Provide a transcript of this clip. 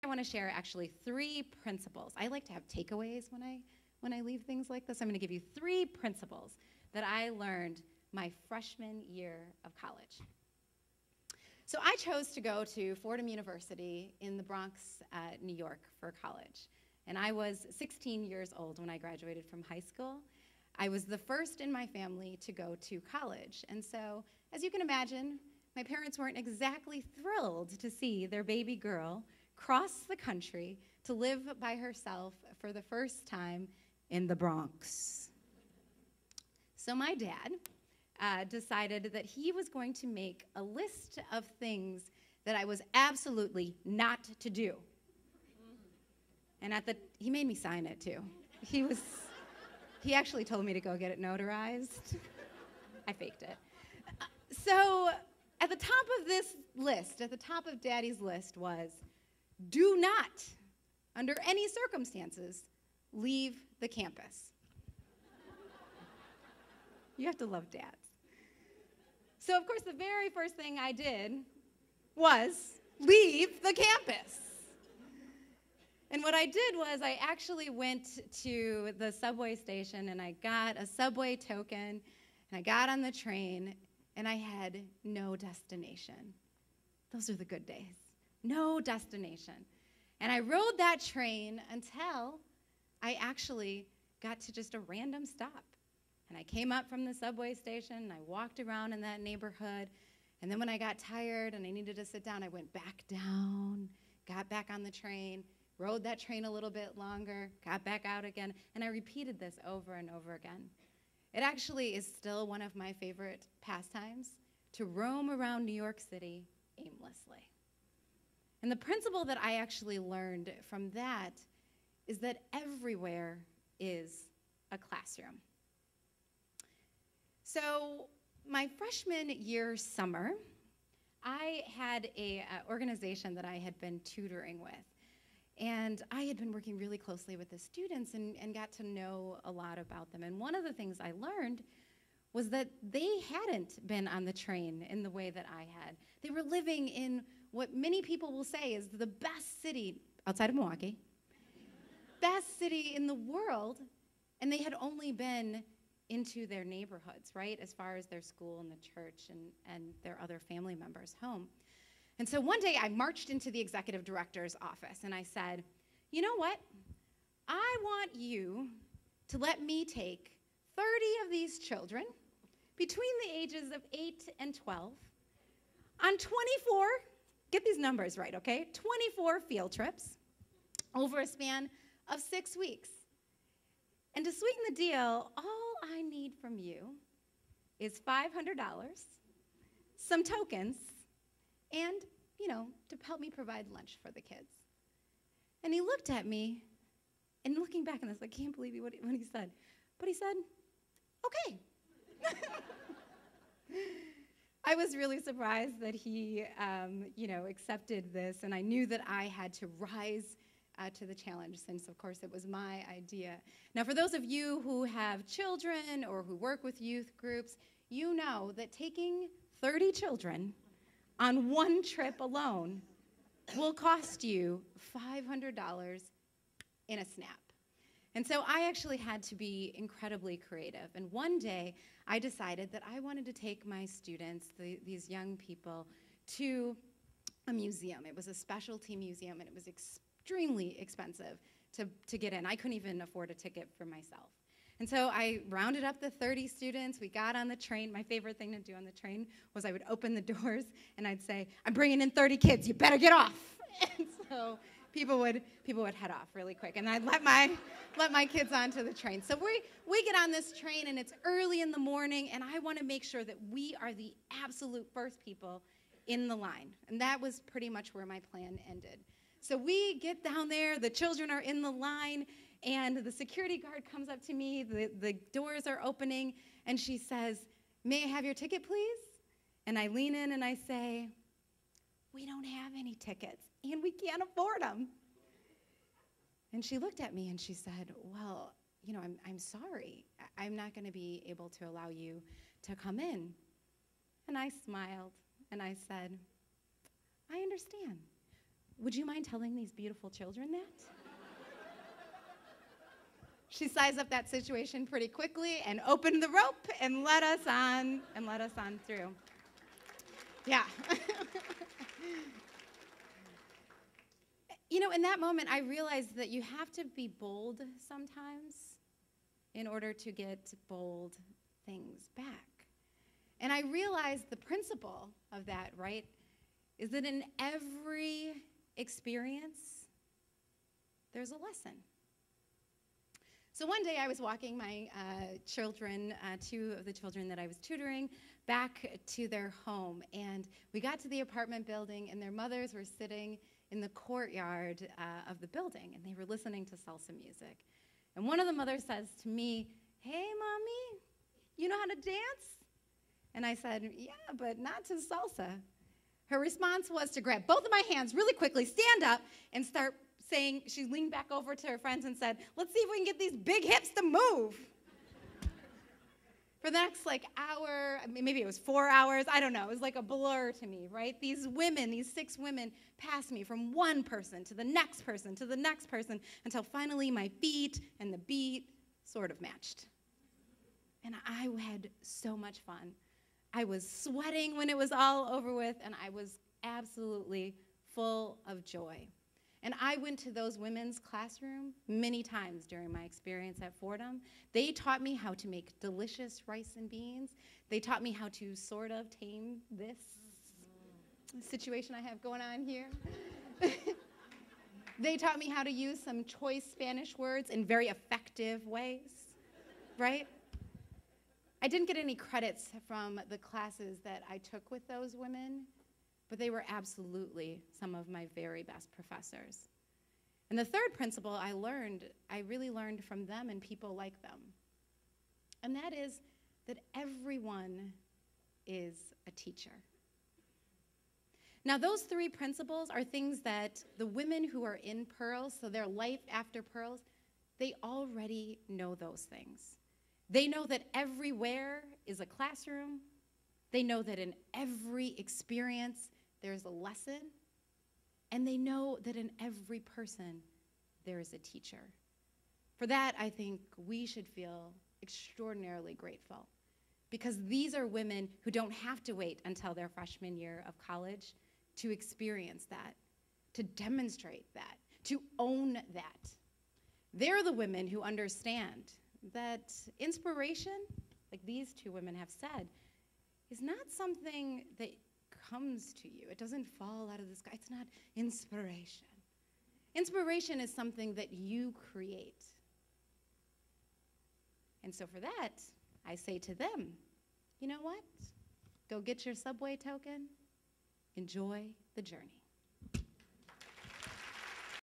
want to share actually 3 principles. I like to have takeaways when I leave things like this. I'm going to give you 3 principles that I learned my freshman year of college. So I chose to go to Fordham University in the Bronx, New York for college. And I was 16 years old when I graduated from high school. I was the first in my family to go to college. And so, as you can imagine, my parents weren't exactly thrilled to see their baby girl cross the country to live by herself for the first time in the Bronx. So my dad decided that he was going to make a list of things that I was absolutely not to do. And he made me sign it too. He actually told me to go get it notarized. I faked it. So at the top of this list, at the top of Daddy's list was, do not, under any circumstances, leave the campus. You have to love dads. So of course the very first thing I did was leave the campus. And what I did was I actually went to the subway station and I got a subway token and I got on the train and I had no destination. Those are the good days. No destination. And I rode that train until I actually got to just a random stop. And I came up from the subway station and I walked around in that neighborhood. And then when I got tired and I needed to sit down, I went back down, got back on the train, rode that train a little bit longer, got back out again, and I repeated this over and over again. It actually is still one of my favorite pastimes, to roam around New York City aimlessly. And the principle that I actually learned from that is that everywhere is a classroom. So my freshman year summer, I had an organization that I had been tutoring with. And I had been working really closely with the students and got to know a lot about them. And one of the things I learned was that they hadn't been on the train in the way that I had. They were living in what many people will say is the best city outside of Milwaukee, best city in the world, and they had only been into their neighborhoods, right, as far as their school and the church and their other family members' home. And so one day I marched into the executive director's office and I said, you know what? I want you to let me take 30 of these children between the ages of 8 and 12 on 24, get these numbers right, okay? 24 field trips over a span of 6 weeks. And to sweeten the deal, all I need from you is $500, some tokens, and, to help me provide lunch for the kids. And he looked at me, and looking back on this, I can't believe what he said. But he said, okay. I was really surprised that he, accepted this, and I knew that I had to rise to the challenge since, of course, it was my idea. Now, for those of you who have children or who work with youth groups, you know that taking 30 children on one trip alone will cost you $500 in a snap. And so I actually had to be incredibly creative. And one day, I decided that I wanted to take my students, these young people, to a museum. It was a specialty museum, and it was extremely expensive to get in. I couldn't even afford a ticket for myself. And so I rounded up the 30 students. We got on the train. My favorite thing to do on the train was I would open the doors, and I'd say, I'm bringing in 30 kids. You better get off. And so people would head off really quick, and I'd let my kids onto the train. So we get on this train, and it's early in the morning, and I want to make sure that we are the absolute first people in the line. And that was pretty much where my plan ended. So we get down there, the children are in the line, and the security guard comes up to me, the doors are opening, and she says, may I have your ticket, please? And I lean in and I say, we don't have any tickets, and we can't afford them. And she looked at me and she said, well, I'm sorry. I'm not going to be able to allow you to come in. And I smiled and I said, I understand. would you mind telling these beautiful children that? She sized up that situation pretty quickly and opened the rope and let us on through. Yeah. You know, in that moment, I realized that you have to be bold sometimes in order to get bold things back. And I realized the principle of that, right, is that in every experience, there's a lesson. So one day I was walking my children, two of the children that I was tutoring, back to their home. And we got to the apartment building, and their mothers were sitting in the courtyard of the building, and they were listening to salsa music. And one of the mothers says to me, "Hey, Mommy, you know how to dance?" And I said, "Yeah, but not to salsa." Her response was to grab both of my hands really quickly, stand up, and start saying, she leaned back over to her friends and said, "Let's see if we can get these big hips to move." For the next hour, maybe it was 4 hours, I don't know, it was like a blur to me, right? These women, these 6 women passed me from one person to the next person to the next person until finally my feet and the beat sort of matched. And I had so much fun. I was sweating when it was all over with, and I was absolutely full of joy. And I went to those women's classroom many times during my experience at Fordham. They taught me how to make delicious rice and beans. They taught me how to sort of tame this situation I have going on here. They taught me how to use some choice Spanish words in very effective ways, right? I didn't get any credits from the classes that I took with those women, but they were absolutely some of my very best professors. And the third principle I really learned from them and people like them. And that is that everyone is a teacher. Now, those 3 principles are things that the women who are in Pearls, so their life after Pearls, they already know those things. They know that everywhere is a classroom. They know that in every experience, there's a lesson, and they know that in every person there is a teacher. For that, I think we should feel extraordinarily grateful, because these are women who don't have to wait until their freshman year of college to experience that, to demonstrate that, to own that. They're the women who understand that inspiration, like these 2 women have said, is not something that comes to you. It doesn't fall out of the sky. It's not inspiration. Inspiration is something that you create. And so for that, I say to them, you know what? Go get your subway token. Enjoy the journey.